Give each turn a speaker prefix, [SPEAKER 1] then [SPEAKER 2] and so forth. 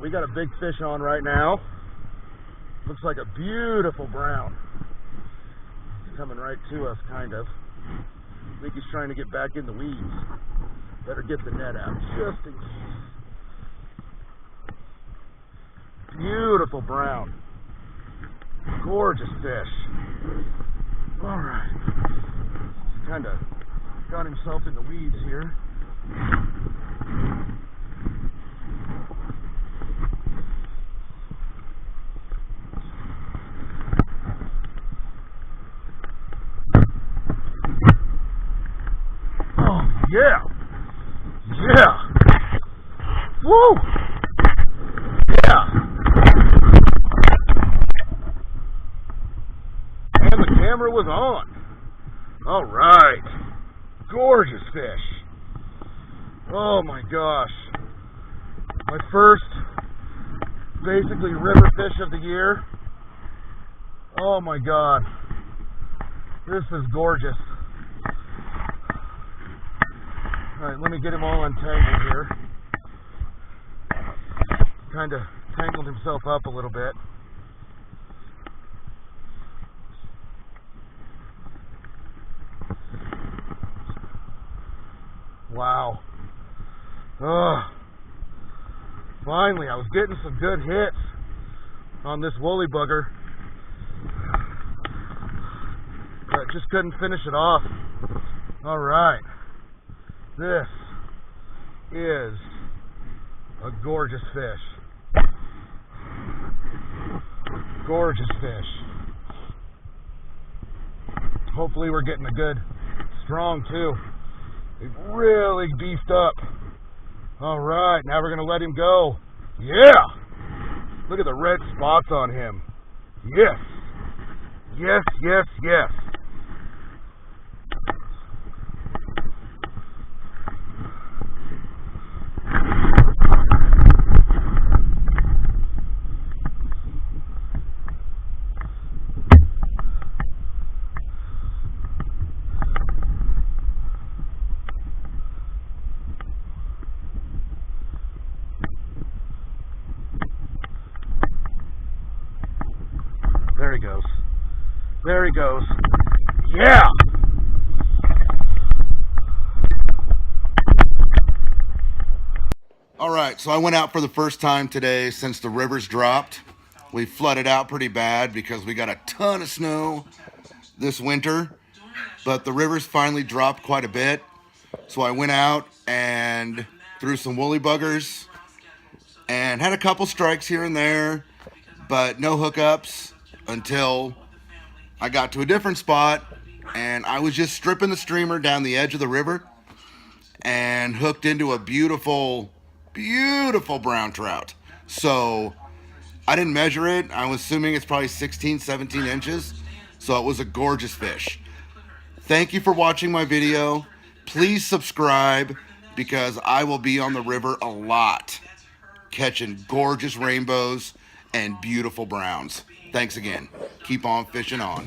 [SPEAKER 1] we got a big fish on right now. Looks like a beautiful brown. He's coming right to us, kind of. I think he's trying to get back in the weeds. Better get the net out, just in case. Beautiful brown. Gorgeous fish. All right. He's kind of got himself in the weeds here. Oh, yeah. Yeah. Woo. Yeah. And the camera was on. All right. Gorgeous fish. Oh my gosh. My first basically river fish of the year. Oh my God. This is gorgeous. Alright, let me get him all untangled here. Kind of tangled himself up a little bit. Wow. Finally, I was getting some good hits on this woolly bugger. But just couldn't finish it off. Alright. This is a gorgeous fish. Gorgeous fish. Hopefully we're getting a good, strong too. They've really beefed up. Alright, now we're going to let him go. Yeah! Look at the red spots on him. Yes! Yes, yes, yes. There he goes. There he goes. Yeah! Alright, so I went out for the first time today since the rivers dropped. We flooded out pretty bad because we got a ton of snow this winter. But the rivers finally dropped quite a bit. So I went out and threw some woolly buggers and had a couple strikes here and there, but no hookups until I got to a different spot and I was just stripping the streamer down the edge of the river and hooked into a beautiful, beautiful brown trout. So I didn't measure it. I was assuming it's probably 16, 17 inches. So it was a gorgeous fish. Thank you for watching my video. Please subscribe because I will be on the river a lot, catching gorgeous rainbows and beautiful browns. Thanks again. Keep on fishing on.